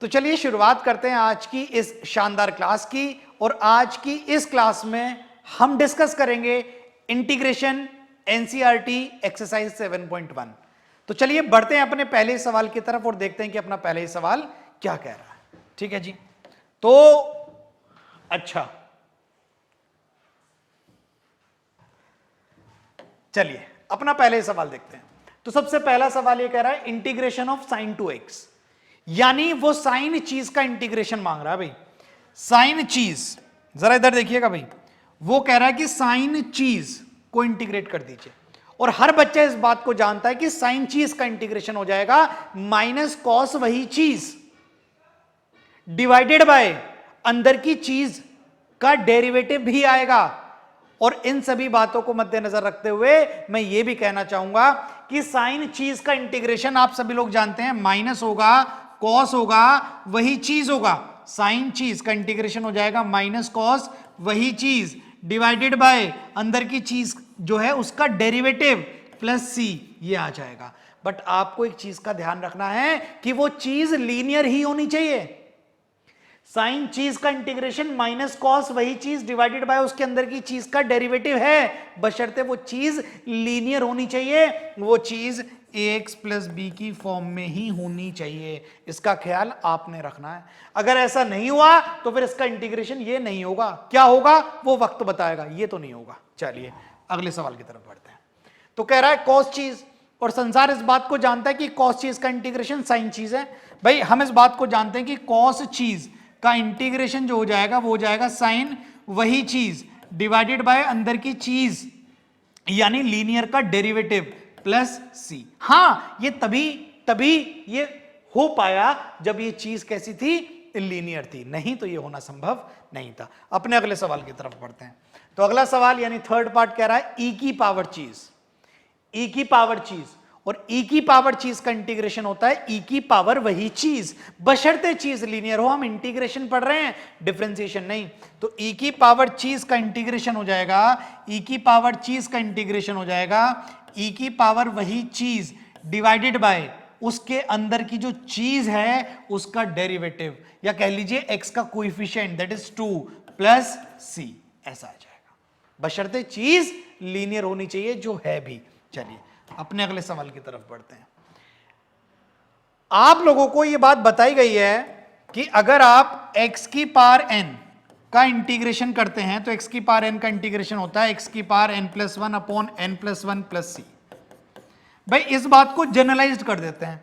तो चलिए शुरुआत करते हैं आज की इस शानदार क्लास की। और आज की इस क्लास में हम डिस्कस करेंगे इंटीग्रेशन एनसीईआरटी एक्सरसाइज 7.1। तो चलिए बढ़ते हैं अपने पहले सवाल की तरफ और देखते हैं कि अपना पहले सवाल क्या कह रहा है। ठीक है जी, तो अच्छा चलिए अपना पहले सवाल देखते हैं। तो सबसे पहला सवाल ये कह रहा है integration of sine to x, यानी वो साइन चीज का इंटीग्रेशन मांग रहा है भाई। साइन चीज, जरा इधर देखिएगा भाई, वो कह रहा है कि साइन चीज को इंटीग्रेट कर दीजिए। और हर बच्चा इस बात को जानता है कि साइन चीज का इंटीग्रेशन हो जाएगा माइनस कॉस वही चीज डिवाइडेड बाय अंदर की चीज का डेरिवेटिव भी आएगा। और इन सभी बातों को मद्देनजर रखते हुए मैं यह भी कहना चाहूंगा कि साइन चीज का इंटीग्रेशन आप सभी लोग जानते हैं माइनस होगा, कॉस होगा, वही चीज होगा। साइन चीज का इंटीग्रेशन हो जाएगा माइनस कॉस वही चीज डिवाइडेड बाय अंदर की चीज जो है उसका डेरिवेटिव प्लस सी, ये आ जाएगा। बट आपको एक चीज का ध्यान रखना है कि वो चीज लीनियर ही होनी चाहिए। साइन चीज का इंटीग्रेशन माइनस कॉस वही चीज डिवाइडेड बाय उसके अंदर की चीज का डेरिवेटिव है, बशर्ते वो चीज लीनियर होनी चाहिए, वो चीज ax प्लस बी की फॉर्म में ही होनी चाहिए। इसका ख्याल आपने रखना है। अगर ऐसा नहीं हुआ तो फिर इसका इंटीग्रेशन ये नहीं होगा। क्या होगा वो वक्त बताएगा, ये तो नहीं होगा। चलिए अगले सवाल की तरफ बढ़ते हैं। तो कह रहा है कॉस चीज, और संसार इस बात को जानता है कि कॉस चीज का इंटीग्रेशन साइन चीज है। भाई हम इस बात को जानते हैं कि कॉस चीज का इंटीग्रेशन जो हो जाएगा वो हो जाएगा साइन वही चीज डिवाइडेड बाय अंदर की चीज यानी लीनियर का डेरिवेटिव प्लस सी। हां ये तभी ये हो पाया जब ये चीज कैसी थी, लीनियर थी, नहीं तो ये होना संभव नहीं था। अपने अगले सवाल की तरफ बढ़ते हैं। तो अगला सवाल यानी थर्ड पार्ट कह रहा है ई की पावर चीज, ई की पावर चीज, और ई की पावर चीज का इंटीग्रेशन होता है ई की पावर वही चीज, बशर्ते चीज लीनियर हो। हम इंटीग्रेशन पढ़ रहे हैं, डिफरेंशिएशन नहीं। तो ई की पावर चीज का इंटीग्रेशन हो जाएगा, ई की पावर चीज का इंटीग्रेशन हो जाएगा ई की पावर वही चीज डिवाइडेड बाय उसके अंदर की जो चीज है उसका डेरिवेटिव, या कह लीजिए एक्स का कोएफिशिएंट दैट इज 2 प्लस सी, ऐसा आ जाएगा, बशर्ते चीज लीनियर होनी चाहिए, जो है भी। चलिए अपने अगले सवाल की तरफ बढ़ते हैं। आप लोगों को यह बात बताई गई है कि अगर आप x की पावर n का इंटीग्रेशन करते हैं तो x की पावर n का इंटीग्रेशन होता है x की power n+1 upon n+1 plus सी। भाई इस बात को जनरलाइज्ड कर देते हैं,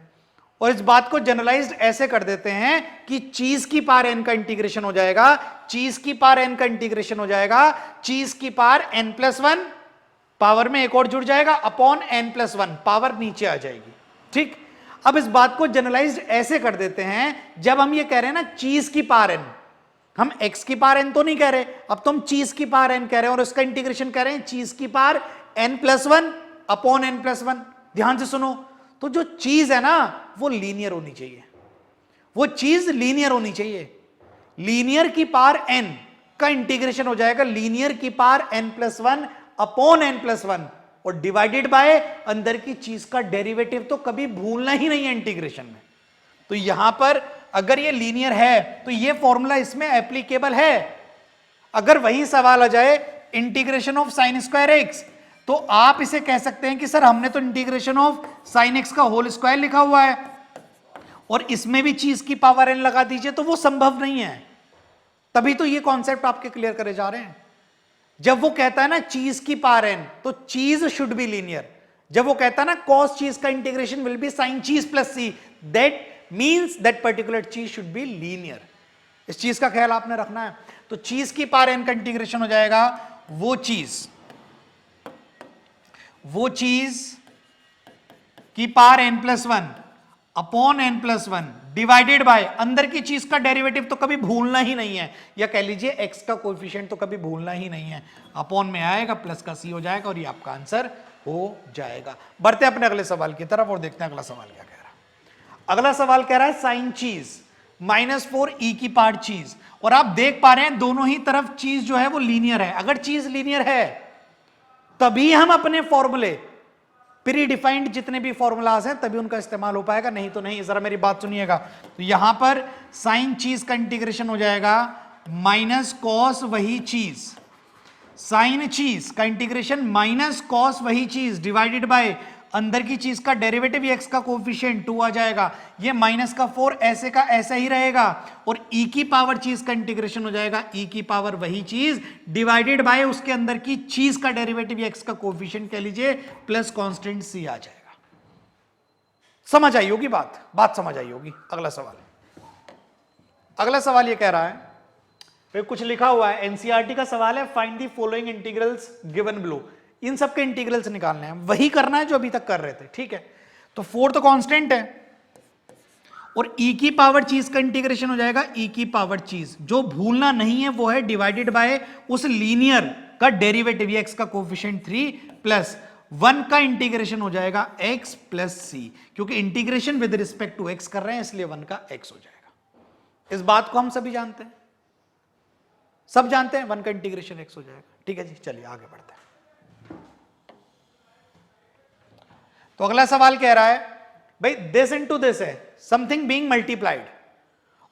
और इस बात को जनरलाइज्ड ऐसे कर देते हैं कि चीज की पावर n का इंटीग्रेशन हो जाएगा, चीज की पावर n का इंटीग्रेशन हो जाएगा चीज की पावर n+1, पावर में एक और जुड़ जाएगा, अपॉन n+1, पावर नीचे आ जाएगी। ठीक, अब इस बात को जनरलाइज्ड ऐसे कर देते हैं, जब हम ये कह रहे हैं ना चीज की पावर n, हम x की पावर n तो नहीं कह रहे, अब तो हम चीज की पावर n कह रहे हैं और उसका इंटीग्रेशन कह रहे हैं चीज की पावर n+1 अपॉन n+1। ध्यान से सुनो, तो जो चीज है ना वो लीनियर होनी चाहिए, वो चीज लीनियर होनी चाहिए। लीनियर की पावर n का इंटीग्रेशन हो जाएगा लीनियर की पावर n+1 अपॉन n+1, और डिवाइडेड बाय अंदर की चीज का डेरिवेटिव तो कभी भूलना ही नहीं है इंटीग्रेशन में। तो यहां पर अगर ये लीनियर है तो ये फॉर्मूला इसमें एप्लीकेबल है। अगर वही सवाल आ जाए integration of sine square x, तो आप इसे कह सकते हैं कि सर हमने तो इंटीग्रेशन ऑफ साइन एक्स का होल स्क्वायर लिखा हुआ है और इसमें भी चीज की पावर n लगा दीजिए, तो वो संभव नहीं है। तभी तो ये कॉन्सेप्ट आपके क्लियर करे जा रहे हैं। जब वो कहता है ना चीज की पावर n, तो चीज शुड बी लीनियर। जब वो कहता है ना कॉस चीज का इंटीग्रेशन विल बी साइन चीज plus C, that means that particular चीज शुड बी लीनियर। इस चीज का ख्याल आपने रखना है। तो चीज की पावर n का इंटीग्रेशन हो जाएगा वो चीज की power n+1 upon n+1 divided by अंदर की चीज का डेरिवेटिव तो कभी भूलना ही नहीं है, या कह लीजिए x का कोएफिशिएंट तो कभी भूलना ही नहीं है, अपॉन में आएगा प्लस का c हो जाएगा और ये आपका आंसर हो जाएगा। बढ़ते हैं अपने अगले सवाल की तरफ और देखते हैं अगला सवाल क्या कह रहा है। अगला सवाल कह रहा है साइन चीज -4 ई की पावर चीज, और आप देख पा रहे हैं दोनों ही तरफ चीज जो है वो लीनियर है। अगर चीज लीनियर है तभी हम अपने फॉर्मूले प्री डिफाइंड जितने भी फॉर्मूलाज हैं तभी उनका इस्तेमाल हो पाएगा, नहीं तो नहीं। जरा मेरी बात सुनिएगा। तो यहां पर साइन चीज का इंटीग्रेशन हो जाएगा माइनस कॉस वही चीज, साइन चीज का इंटीग्रेशन माइनस कॉस वही चीज डिवाइडेड बाय अंदर की चीज का डेरिवेटिव एक्स का कोफिशिएंट 2 आ जाएगा, ये माइनस का 4 ऐसे का ऐसा ही रहेगा, और e की पावर चीज का इंटीग्रेशन हो जाएगा e की पावर वही चीज डिवाइडेड बाय उसके अंदर की चीज का डेरिवेटिव एक्स का कोफिशिएंट कह लीजिए प्लस कांस्टेंट c आ जाएगा। समझ आई होगी बात समझ आई होगी। अगला सवाल, अगला सवाल ये कह रहा है, फिर कुछ लिखा हुआ है, एनसीईआरटी का सवाल है, find the following integrals given below. इन सब के इंटीग्रल्स निकालने हैं, वही करना है जो अभी तक कर रहे थे, ठीक है। तो 4 तो कांस्टेंट है, और e की पावर चीज का इंटीग्रेशन हो जाएगा e की पावर चीज, जो भूलना नहीं है वो है डिवाइडेड बाय उस लीनियर का डेरिवेटिव एक्स का कोफिशिएंट 3 प्लस 1 का इंटीग्रेशन हो जाएगा x प्लस सी, क्योंकि integration with respect to x कर रहे हैं इसलिए 1 का x हो जाएगा। इस बात को हम सभी जानते हैं, सब जानते हैं 1 का इंटीग्रेशन x हो जाएगा, ठीक है जी। चलिए आगे बढ़ते हैं। तो अगला सवाल कह रहा है भाई दिस इनटू दिस है, समथिंग बीइंग मल्टीप्लाइड,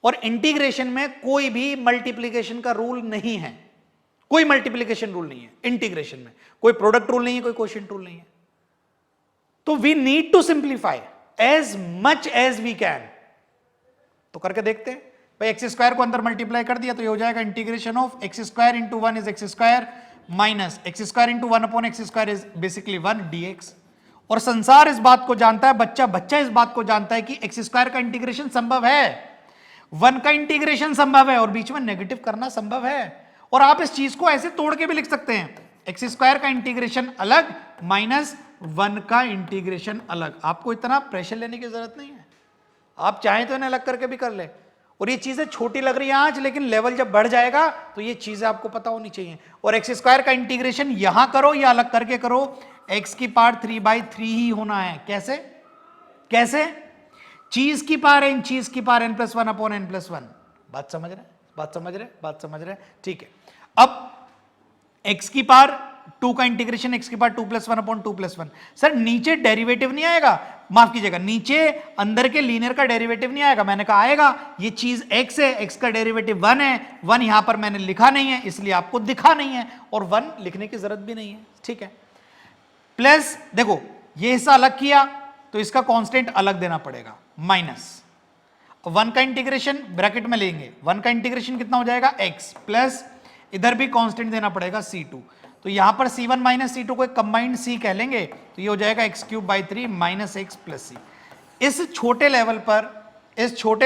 और इंटीग्रेशन में कोई भी मल्टीप्लिकेशन का रूल नहीं है, कोई मल्टीप्लिकेशन रूल नहीं है इंटीग्रेशन में, कोई प्रोडक्ट रूल नहीं है, कोई क्वोशिएंट रूल नहीं है। तो we need to simplify as much as we can. तो करके देखते हैं भाई, एक्स स्क्वायर को अंदर मल्टीप्लाई कर दिया तो ये हो जाएगा integration of x square into 1 is x square minus x square into 1 upon x square is basically 1 dx। और संसार इस बात को जानता है, बच्चा इस बात को जानता है कि एक्स स्क्वायर का इंटीग्रेशन संभव है, 1 का इंटीग्रेशन संभव है, और बीच में नेगेटिव करना संभव है। और आप इस चीज को ऐसे तोड़ के भी लिख सकते हैं, एक्स स्क्वायर का इंटीग्रेशन अलग माइनस 1 का इंटीग्रेशन अलग। आपको इतना प्रेशर लेने की जरूरत नहीं है, आप चाहें तो इन्हें अलग करके भी कर ले। और ये चीजें छोटी लग रही है आज, लेकिन लेवल जब बढ़ जाएगा तो ये चीजें आपको पता होनी चाहिए। और एक्स स्क्वायर का इंटीग्रेशन यहां करो या अलग करके करो, एक्स की पावर 3/3 ही होना है। कैसे कैसे? चीज की पावर n, चीज की power n plus 1 upon n plus 1। बात समझ रहे, बात समझ रहे, ठीक है। अब x की पावर 2 का इंटीग्रेशन x की power 2 plus 1 upon 2 plus 1। Sir नीचे डेरिवेटिव नहीं आएगा, माफ कीजिएगा, नीचे अंदर के लीनियर का डेरिवेटिव नहीं आएगा। मैंने कहा आएगा, ये चीज x है, x का डेरिवेटिव 1 है, 1 यहां पर मैंने लिखा नहीं है इसलिए आपको दिखा नहीं है, और 1 लिखने की जरूरत भी नहीं है, ठीक है। प्लस देखो ये हिस्सा अलग किया तो इसका कांस्टेंट अलग देना पड़ेगा, माइनस 1 का इंटीग्रेशन ब्रैकेट में लेंगे, 1 का इंटीग्रेशन कितना हो जाएगा x, प्लस इधर भी कांस्टेंट देना पड़ेगा c2। तो यहां पर c1 माइनस c2 को एक कंबाइंड c कह लेंगे, तो ये हो जाएगा x³ minus x plus c। इस छोटे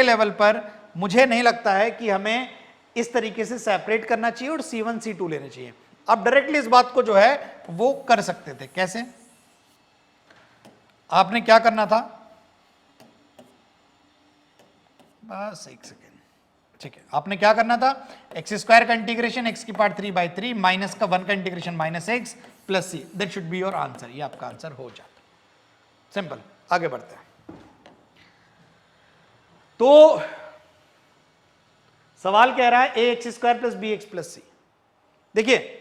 लेवल पर मुझे नहीं लगता है कि हमें इस तरीके से सेपरेट करना चाहिए और c1 c2 लेने चाहिए। आप डायरेक्टली इस बात को जो है वो कर सकते थे। कैसे? आपने क्या करना था, बस एक सेकेंड, ठीक है। आपने क्या करना था, एक्स स्क्वायर का इंटीग्रेशन एक्स की पावर 3/3 माइनस का 1 का integration minus x plus C, that should be your answer. ये आपका आंसर हो जाता, सिंपल। आगे बढ़ते हैं। तो सवाल कह रहा है A X square plus B X plus C. देखिए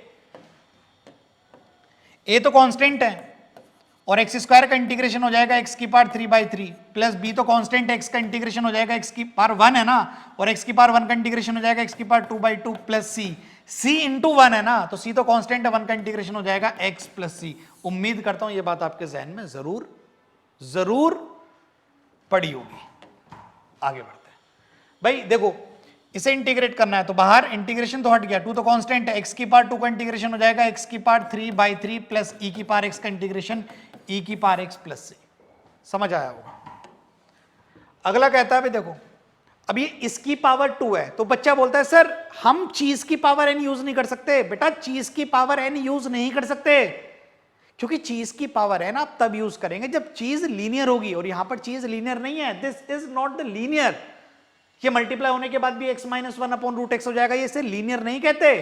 ए तो कांस्टेंट है और एक्स स्क्वायर का इंटीग्रेशन हो जाएगा एक्स की पावर 3/3 प्लस बी तो कांस्टेंट, एक्स का इंटीग्रेशन हो जाएगा एक्स की पावर 1 है ना, और एक्स की पावर 1 का इंटीग्रेशन हो जाएगा एक्स की पावर 2/2 प्लस सी इंटू 1 है ना, तो सी तो कांस्टेंट है, 1 का इंटीग्रेशन हो जाएगा एक्स प्लस सी। उम्मीद करता हूं ये बात आपके जहन में जरूर पड़ी होगी। आगे बढ़ते हैं भाई, देखो इसे इंटीग्रेट करना है तो बाहर इंटीग्रेशन तो हट गया, 2 तो कांस्टेंट है, एक्स की पावर 2 का इंटीग्रेशन हो जाएगा एक्स की पावर 3/3 प्लस ई की पावर एक्स का इंटीग्रेशन ई की पावर एक्स प्लस सी। समझ आया होगा। अगला कहता है भाई देखो अब ये इसकी पावर 2 है, तो बच्चा बोलता है सर हम चीज की पावर n यूज नहीं कर सकते। बेटा चीज की पावर n यूज नहीं कर सकते, क्योंकि चीज की पावर n आप तब यूज करेंगे जब चीज लीनियर होगी, और यहां पर चीज लीनियर नहीं है, this is not the linear. ये मल्टीप्लाई होने के बाद भी x minus 1 upon root x हो जाएगा, ये इसे लीनियर नहीं कहते।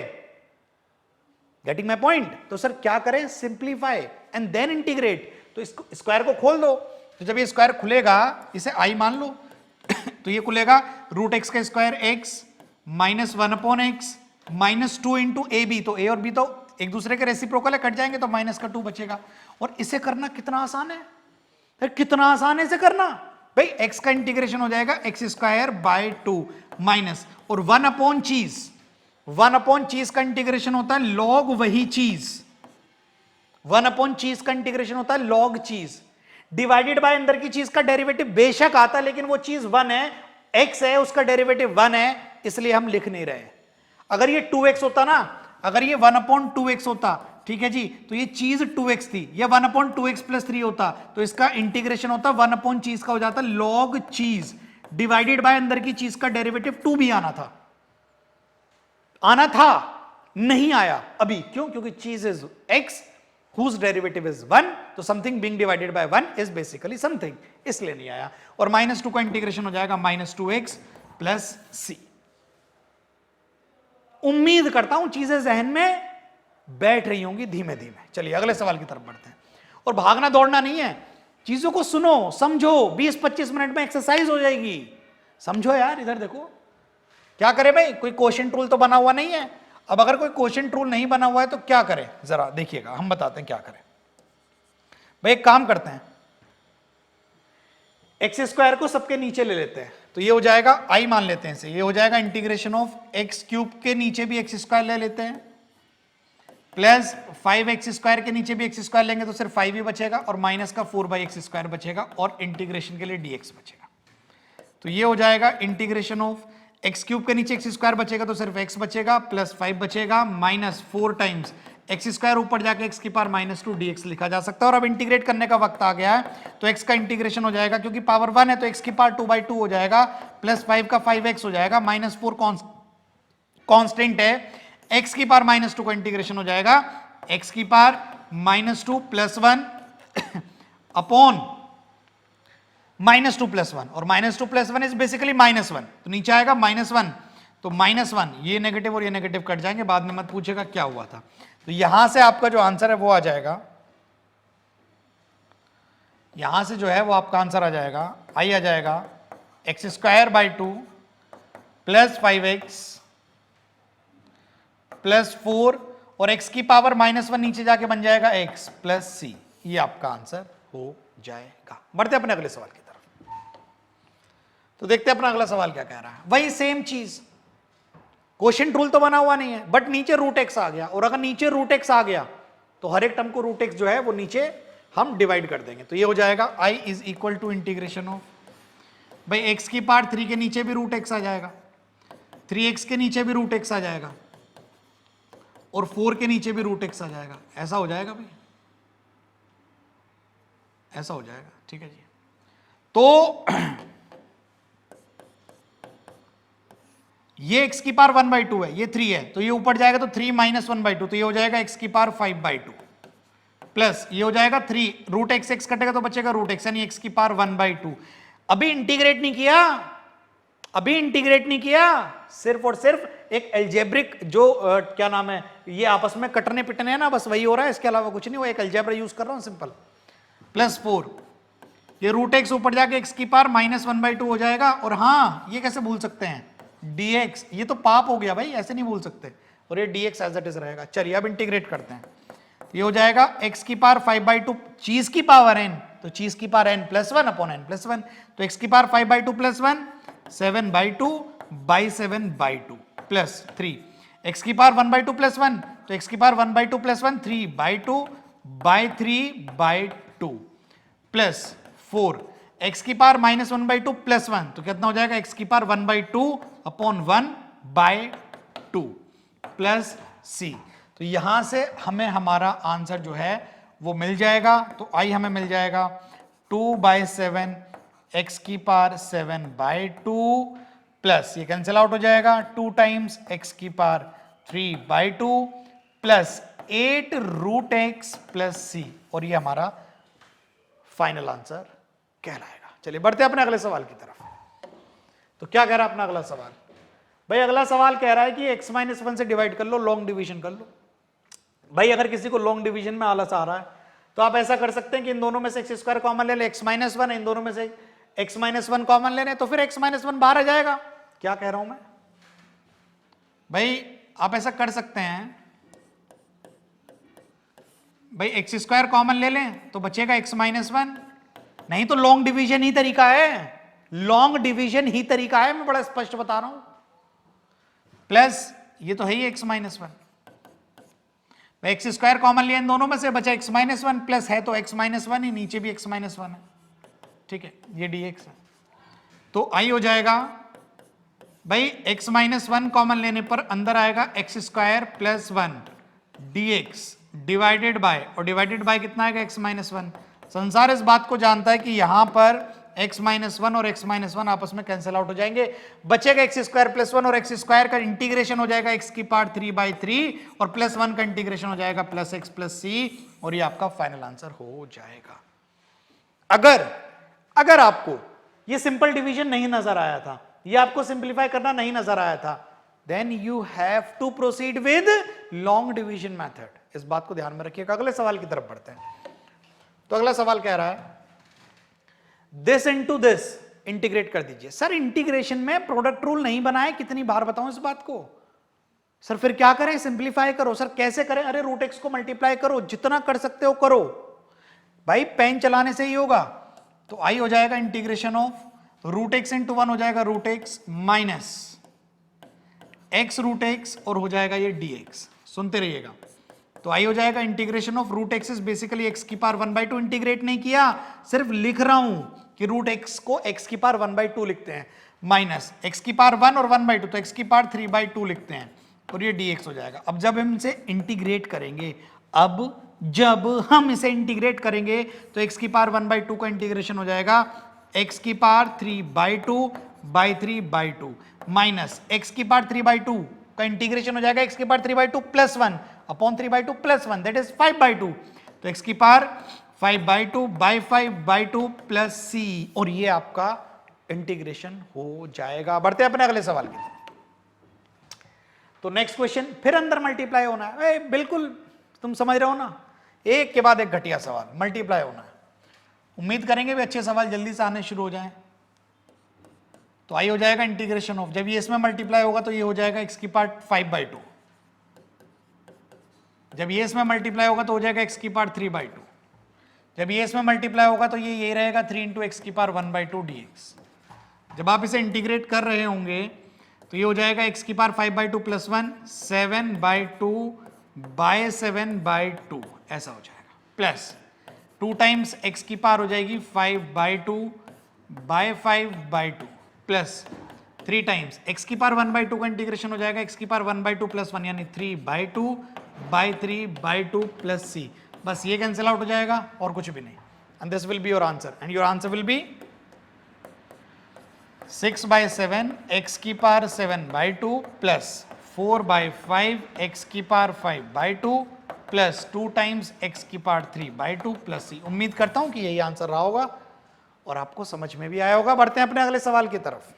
Getting my point? तो सर क्या करें, सिंप्लीफाई एंड देन इंटीग्रेट। तो इसको स्क्वायर को खोल दो, तो जब ये स्क्वायर खुलेगा इसे i मान लो तो ये खुलेगा रूट एक्स का square x minus 1 upon x minus 2 into A B. तो ए और बी तो एक दूसरे के रेसिप्रोकल है, कट जाएंगे तो माइनस का 2 बचेगा। और इसे करना कितना आसान है, कितना आसान है इसे करना। भाई x का इंटीग्रेशन हो जाएगा एक्स स्क्वायर बाय 2 माइनस, और 1/चीज का इंटीग्रेशन होता है लॉग वही चीज, 1/चीज का इंटीग्रेशन होता है लॉग चीज, डिवाइडेड बाय अंदर की चीज का डेरिवेटिव बेशक आता है लेकिन वो चीज 1 है, x है उसका डेरिवेटिव 1 है, इसलिए हम लिख नहीं रहे। अगर ये 2x होता ना, अगर ये 1/2x होता, ठीक है जी, तो ये चीज 2x थी, ये 1/2x + 3 होता, तो इसका इंटीग्रेशन होता 1/चीज का हो जाता लॉग चीज, डिवाइडेड बाय अंदर की चीज का डेरिवेटिव 2 भी आना था, नहीं आया अभी। क्यों? क्योंकि चीज is x whose derivative is 1, तो something being divided by 1 is basically something, इसलिए नहीं आया। और -2 का इंटीग्रेशन हो जाएगा -2x + c। उम्मीद करता हूं चीजें जहन में बैठ रही होंगी धीमे धीमे। चलिए अगले सवाल की तरफ बढ़ते हैं। और भागना दौड़ना नहीं है, चीजों को सुनो समझो, 20-25 मिनट में एक्सरसाइज हो जाएगी। समझो यार, इधर देखो क्या करें भाई, कोई क्वेश्चन टूल तो बना हुआ नहीं है। अब अगर कोई क्वेश्चन टूल नहीं बना हुआ है तो क्या करें, जरा देखिएगा, हम बताते हैं क्या करें। भाई एक काम करते हैं, एक्स स्क्वायर को सबके नीचे ले लेते हैं, तो ये हो जाएगा आई मान लेते हैं इसे, ये हो जाएगा इंटीग्रेशन ऑफ x³ के नीचे भी एक्स स्क्वायर ले लेते हैं, प्लस 5x² के नीचे भी एक्स स्क्वायर लेंगे तो सिर्फ 5 ही बचेगा, और माइनस का 4/x² बचेगा, और इंटीग्रेशन के लिए dx बचेगा। तो ये हो जाएगा इंटीग्रेशन ऑफ x³ के नीचे एक्स स्क्वायर बचेगा तो सिर्फ x बचेगा, प्लस 5 बचेगा, माइनस 4 टाइम्स x² ऊपर जाके x⁻² dx लिखा जा सकता है। और अब इंटीग्रेट करने का वक्त आ गया है, तो x का इंटीग्रेशन हो जाएगा, क्योंकि पावर 1 है तो x⁻2/2 हो जाएगा, प्लस 5 का 5x हो जाएगा, -4 कांस्टेंट है, x⁻² का इंटीग्रेशन हो जाएगा x⁻² + 1 अपॉन -2 + 1, और -2 + 1 इज बेसिकली -1, तो नीचे आएगा -1, तो -1, ये नेगेटिव और ये नेगेटिव कट जाएंगे, बाद में मत पूछेगा क्या हुआ था। तो यहां से आपका जो आंसर है वो आ जाएगा, यहां से जो है वो आपका आंसर आ जाएगा, आई आ जाएगा x²/2 + 5x + 4, और x की पावर -1 नीचे जाके बन जाएगा x + c। ये आपका आंसर हो जाएगा। बढ़ते अपने अगले सवाल की तरफ। तो देखते हैं अपना अगला सवाल क्या कह रहा है। वही सेम चीज, क्वेश्चन रूल तो बना हुआ नहीं है, बट नीचे √x आ गया, और अगर नीचे √x आ गया तो हर एक टर्म को √x जो है वो नीचे हम डिवाइड कर देंगे। तो ये हो जाएगा i = इंटीग्रेशन ऑफ, भाई x की पार्ट 3 के नीचे भी √x आ जाएगा, 3x के नीचे भी √x आ जाएगा, और 4 के नीचे भी √x आ जाएगा। ऐसा हो जाएगा भाई, ऐसा हो जाएगा, ठीक है जी। तो ये x⁻1/2 है, ये 3 है, तो ये ऊपर जाएगा तो 3 - 1/2, तो ये हो जाएगा x⁻5/2, प्लस ये हो जाएगा 3 √x कटेगा तो बचेगा √x, यानी x⁻1/2। अभी इंटीग्रेट नहीं किया, अभी इंटीग्रेट नहीं किया, सिर्फ और सिर्फ एक एल्जेब्रिक जो क्या नाम है, ये आपस में कटने पिटने है ना, बस वही हो रहा है, इसके अलावा कुछ नहीं। वो एक एल्जेब्रा यूज कर रहा हूं सिंपल, प्लस 4, ये √x ऊपर जाके x⁻−1/2 हो जाएगा। और हाँ, ये कैसे भूल सकते हैं dx, ये तो पाप हो गया भाई, ऐसे नहीं भूल सकते, और ये dx एज इट इज रहेगा। चलिए अब इंटीग्रेट करते हैं, ये हो जाएगा x⁻5/2, चीज की पावर n, तो चीज की पावर n + 1 अपॉन n + 1, तो x⁻5/2 + 1 7/2/7/2 प्लस 3, x⁻1/2 + 1, तो x⁻1/2 + 1 3/2/3/2 प्लस 4, x⁻−1/2 + 1, तो कितना हो जाएगा x⁻1/2 अपॉन 1/2 प्लस c। तो यहां से हमें हमारा आंसर जो है वो मिल जाएगा। तो आई हमें मिल जाएगा 2/7 x⁻7/2 प्लस, ये कैंसिल आउट हो जाएगा, 2 times x⁻3/2 plus 8 √x plus c, और ये हमारा फाइनल आंसर कहलाएगा। चलिए बढ़ते हैं अपने अगले सवाल की तरफ। तो क्या कह रहा है अपना अगला सवाल? भाई अगला सवाल कह रहा है कि x-1 से डिवाइड कर लो, लॉन्ग डिवीजन कर लो। भाई अगर किसी को लॉन्ग डिवीजन में आलस आ रहा है तो आप ऐसा कर सकते हैं कि इन दोनों में से x² कॉमन ले ले, x-1 है, इन दोनों में से x-1 कॉमन ले लें, तो फिर x-1 बाहर आ जाएगा। क्या कह रहा हूं मैं भाई? आप ऐसा कर सकते हैं भाई, x² कॉमन ले लें तो बचेगा x-1, नहीं तो लॉन्ग डिवीजन ही तरीका है, लॉन्ग डिवीजन ही तरीका है, मैं बड़ा स्पष्ट बता रहा हूं। प्लस ये तो है ही x minus one, x square common लिया इन दोनों में से, बचा x माइनस वन, प्लस है तो x माइनस वन ही, नीचे भी x माइनस वन है, ठीक है, ये dx है। तो आई हो जाएगा भाई x माइनस वन कॉमन लेने पर अंदर आएगा x square plus one dx divided by, और डिवाइडेड बाय कितना आएगा x माइनस वन। संसार इस बात को जानता है कि यहां पर x माइनस वन और x माइनस वन आपस में कैंसिल आउट हो जाएंगे, बचेगा एक्स स्क्वायर प्लस वन, और एक्स स्क्वायर का इंटीग्रेशन हो जाएगा x की पावर 3/3 और प्लस वन का इंटीग्रेशन हो जाएगा प्लस x प्लस c, और ये आपका फाइनल आंसर हो जाएगा। अगर आपको ये सिंपल डिवीजन नहीं नजर आया था, ये आपको सिंप्लीफाई करना नहीं नजर आया था, then you have to proceed with long division method. इस बात को ध्यान में रखिएगा। अगले सवाल की तरफ बढ़ते हैं। तो अगला सवाल कह रहा है दिस इनटू दिस इंटीग्रेट कर दीजिए। सर इंटीग्रेशन में प्रोडक्ट रूल नहीं बनाए, कितनी बार बताऊं इस बात को। सर फिर क्या करें, सिंप्लीफाई करो। सर कैसे करें, अरे रूट एक्स को मल्टीप्लाई करो, जितना कर सकते हो करो भाई, पेन चलाने से ही होगा। तो आई हो जाएगा integration of root x into one हो जाएगा root x minus x root x, और हो जाएगा ये डी एक्स। सुनते रहिएगा। तो आई हो जाएगा integration of root x is basically x की पावर 1/2, इंटीग्रेट नहीं किया, सिर्फ लिख रहा हूं कि रूट एक्स को एक्स की पावर 1/2 लिखते हैं, माइनस एक्स की पावर 1 और 1/2 तो एक्स की पावर 3/2 लिखते हैं, और ये dx हो जाएगा। अब जब हम इसे इंटीग्रेट करेंगे, तो एक्स की पावर 1/2 का इंटीग्रेशन हो जाएगा एक्स की पावर 3/2 माइनस एक्स की पावर 3/2 का इंटीग्रेशन हो जाएगा एक्स की power 3/2 plus 1 upon 3/2 plus 1 that is 5/2। तो एक्स की पावर 5/2 प्लस c, और ये आपका इंटीग्रेशन हो जाएगा। बढ़ते हैं अपने अगले सवाल की। तो नेक्स्ट क्वेश्चन फिर अंदर मल्टीप्लाई होना है। बिल्कुल तुम समझ रहे हो ना, एक के बाद एक घटिया सवाल मल्टीप्लाई होना है। उम्मीद करेंगे भी अच्छे सवाल जल्दी से आने शुरू हो जाएं। तो आई हो जाएगा इंटीग्रेशन ऑफ, जब ये इसमें मल्टीप्लाई होगा तो ये हो जाएगा एक्स की पावर 5/2, जब ये इसमें मल्टीप्लाई होगा तो हो जाएगा एक्स की पावर 3/2, जब ये इसमें मल्टीप्लाई होगा तो ये रहेगा 3 × एक्स की पावर 1/2 dx। जब आप इसे इंटीग्रेट कर रहे होंगे तो ये हो जाएगा एक्स की पावर 5/2 प्लस 1 7/2 ऐसा हो जाएगा, प्लस 2 टाइम्स एक्स की पावर हो जाएगी 5/2 प्लस 3 टाइम्स एक्स की पावर 1/2 का इंटीग्रेशन हो जाएगा एक्स की पावर 1/2 प्लस 1 यानी 3/2 प्लस c। बस ये कैंसिल आउट हो जाएगा और कुछ भी नहीं, and this will be your answer, and your answer will be 6/7 x की पावर 7/2 प्लस 4/5 एक्स की पावर 5/2 प्लस 2 टाइम्स एक्स की पावर 3/2 प्लस c। उम्मीद करता हूं कि यही आंसर रहा होगा और आपको समझ में भी आया होगा। बढ़ते हैं अपने अगले सवाल की तरफ।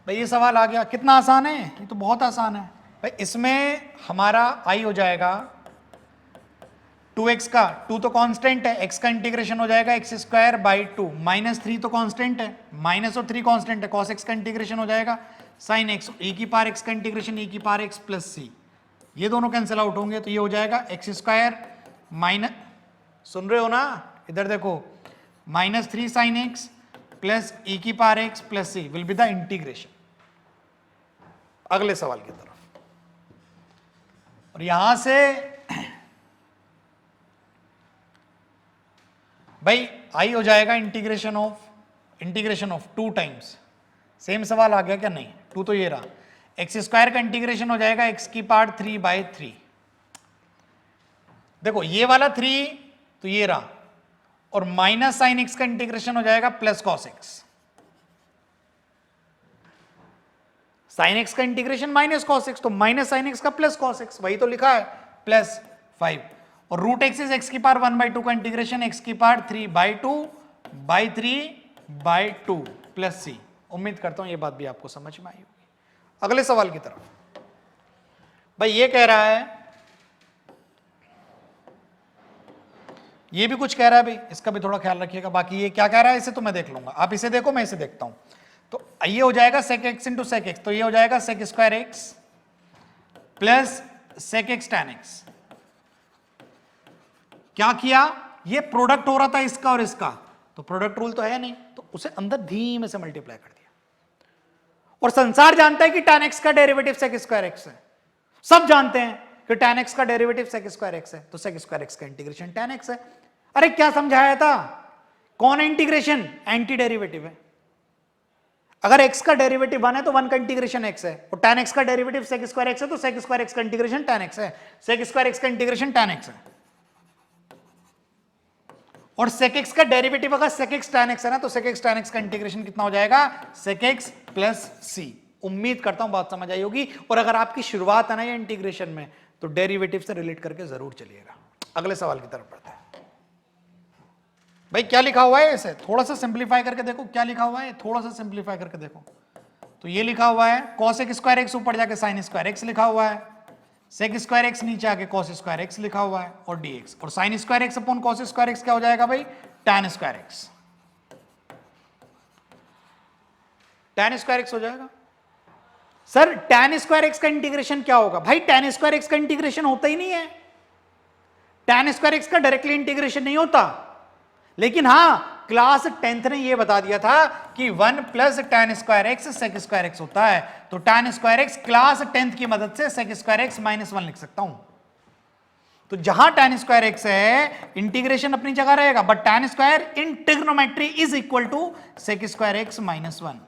भाई ये सवाल आ गया, कितना आसान है, ये तो बहुत आसान है भाई। इसमें हमारा आई हो जाएगा 2x का, 2 तो कांस्टेंट है, x का इंटीग्रेशन हो जाएगा x स्क्वायर बाई 2 माइनस 3 तो कांस्टेंट है, माइनस और 3 कांस्टेंट है, cos x का इंटीग्रेशन हो जाएगा sin x, e की पावर x का इंटीग्रेशन e की पावर x प्लस c, ये दोनों कैंसिल आउट होंगे तो ये हो जाएगा x स्क्वायर माइनस, सुन रहे हो ना, इधर देखो, minus 3 sin x plus e की power x plus c will be the integration. अगले सवाल की तरफ, और यहां से भाई आई हो जाएगा इंटीग्रेशन ऑफ 2 टाइम्स, सेम सवाल आ गया क्या, नहीं 2 तो ये रहा, एक्स स्क्वायर का इंटीग्रेशन हो जाएगा एक्स की पावर 3/3, देखो ये वाला 3 तो ये रहा, और माइनस साइन एक्स का इंटीग्रेशन हो जाएगा plus cos x, sine x का इंटीग्रेशन माइनस कॉस एक्स, तो माइनस साइन एक्स का प्लस कॉस एक्स, वही तो लिखा है प्लस 5, और रूट एक्स इज एक्स की पावर 1/2 का इंटीग्रेशन एक्स की पावर 3/2 प्लस सी। उम्मीद करता हूं ये बात भी आपको समझ में आई होगी। अगले सवाल की तरफ, भाई ये कह रहा है, ये भी कुछ कह रहा है भाई, इसका भी थोड़ा ख्याल रखिएगा। बाकी ये क्या कह रहा है इसे तो मैं देख लूंगा, आप इसे देखो मैं इसे देखता हूं। तो ये हो जाएगा sec x into sec x, तो ये हो जाएगा sec square x plus sec x tan x। क्या किया, ये प्रोडक्ट हो रहा था इसका और इसका, तो प्रोडक्ट रूल तो है नहीं, तो उसे अंदर धीमे से मल्टीप्लाई कर दिया। और संसार जानता है कि tan x का डेरिवेटिव sec स्क्वायर x है, सब जानते हैं कि tan x का डेरिवेटिव sec स्क्वायर x है, तो sec स्क्वायर x का इंटीग्रेशन tan x है। अरे क्या समझाया था, कौन है इंटीग्रेशन, एंटी डेरिवेटिव है। अगर x का डेरिवेटिव 1 है तो 1 का इंटीग्रेशन x है, और tan x का डेरिवेटिव sec स्क्वायर x है तो sec स्क्वायर x का इंटीग्रेशन tan x है, sec स्क्वायर x का इंटीग्रेशन tan x है। और sec x का डेरिवेटिव अगर sec x tan x है ना, तो sec x tan x का इंटीग्रेशन कितना हो जाएगा, sec x प्लस c। उम्मीद करता हूं बात समझ आई होगी। और अगर आपकी शुरुआत है ना ये इंटीग्रेशन में, तो डेरिवेटिव से रिलेट करके जरूर चलिएगा। अगले सवाल की तरफ बढ़ते हैं। भाई क्या लिखा हुआ है, इसे थोड़ा सा सिंप्लीफाई करके देखो, क्या लिखा हुआ है, थोड़ा सा सिंप्लीफाई करके देखो। तो ये लिखा हुआ है cos स्क्वायर एक्स ऊपर जाके sin स्क्वायर एक्स लिखा हुआ है, sec स्क्वायर एक्स नीचे आके cos स्क्वायर एक्स लिखा हुआ है, और dx, और sin square x upon cos square x क्या हो जाएगा भाई, tan square x. tan square x हो जाएगा। सर tan स्क्वायर एक्स का इंटीग्रेशन क्या होगा, भाई tan स्क्वायर एक्स का इंटीग्रेशन होता ही नहीं है, tan स्क्वायर एक्स का डायरेक्टली इंटीग्रेशन नहीं होता। लेकिन हां, क्लास 10th ने यह बता दिया था कि 1 plus tan square x sec square x होता है, तो tan square x class 10th की मदद से sec स्क्वायर एक्स -1 लिख सकता हूं। तो जहां tan स्क्वायर एक्स है इंटीग्रेशन अपनी जगह रहेगा, but tan square in trigonometry is equal to sec square x -1।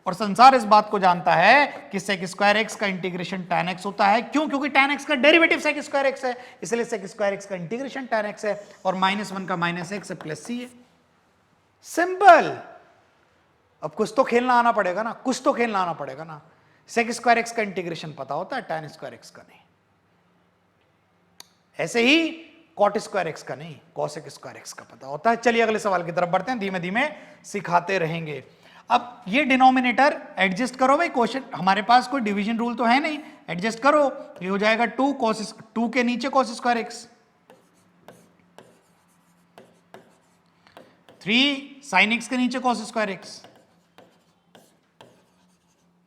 और संसार इस बात को जानता है कि sec स्क्वायर एक्स का इंटीग्रेशन tan x होता है। क्यों, क्योंकि tan x का डेरिवेटिव sec स्क्वायर एक्स है, इसलिए sec स्क्वायर एक्स का इंटीग्रेशन tan x है, और -1 का -x प्लस c है। सिंपल। अब कुछ तो खेलना आना पड़ेगा ना, कुछ तो खेलना आना पड़ेगा ना। sec स्क्वायर एक्स का इंटीग्रेशन पता होता है, tan स्क्वायर एक्स का नहीं। ऐसे ही cot स्क्वायर एक्स का नहीं, cosec स्क्वायर एक्स का पता होता है। चलिए अगले सवाल की तरफ बढ़ते हैं, धीमे धीमे सिखाते रहेंगे। अब ये डिनोमिनेटर एडजस्ट करो भाई, क्वेश्चन हमारे पास कोई डिवीजन रूल तो है नहीं, एडजस्ट करो, ये हो जाएगा 2 cos 2 के नीचे cos square x, 3 sin x के नीचे cos स्क्वायर एक्स,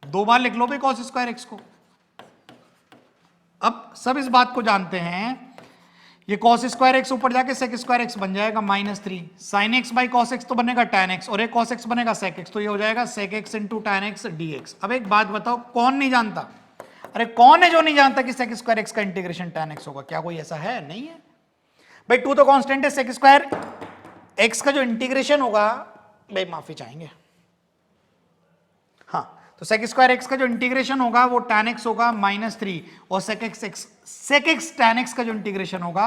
2 बार लिख लो भाई cos स्क्वायर एक्स को। अब सब इस बात को जानते हैं, ये cos स्क्वायर एक्स ऊपर जाके sec स्क्वायर एक्स बन जाएगा -3, sin x by cos x तो बनेगा tan x, और एक cos x बनेगा sec x, तो ये हो जाएगा sec x into tan x dx। अब एक बात बताओ, कौन नहीं जानता, अरे कौन है जो नहीं जानता कि sec स्क्वायर x का इंटीग्रेशन tan x होगा, क्या कोई ऐसा है, नहीं है भाई। 2 तो कांस्टेंट है, sec स्क्वायर x का जो इंटीग्रेशन होगा, भाई माफी चाहेंगे, हाँ, तो sec स्क्वायर एक्स का जो इंटीग्रेशन होगा वो tan x होगा -3, और sec x tan x का जो इंटीग्रेशन होगा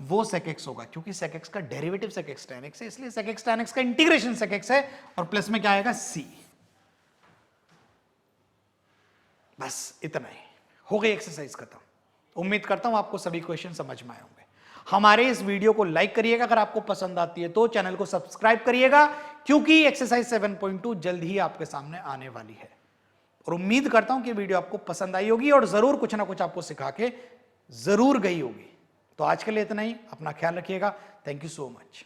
वो sec x होगा, क्योंकि sec x का derivative sec x tan x है, इसलिए sec x tan x का इंटीग्रेशन sec x है, और प्लस में क्या आएगा c। बस इतना ही, हो गई एक्सरसाइज खत्म। उम्मीद करता हूं आपको सभी क्वेश्चन समझ में आए होंगे। हमारे इस वीडियो को लाइक करिएगा, अगर आपको पसंद आती है तो चैनल को सब्सक्राइब करिएगा, क्योंकि एक्सरसाइज 7.2 जल्द ही आपके सामने आने वाली है। और उम्मीद करता हूं कि वीडियो आपको पसंद आई होगी और जरूर कुछ ना कुछ आपको सिखा के जरूर गई होगी। तो आज के लिए इतना ही, अपना ख्याल रखिएगा। Thank you so much.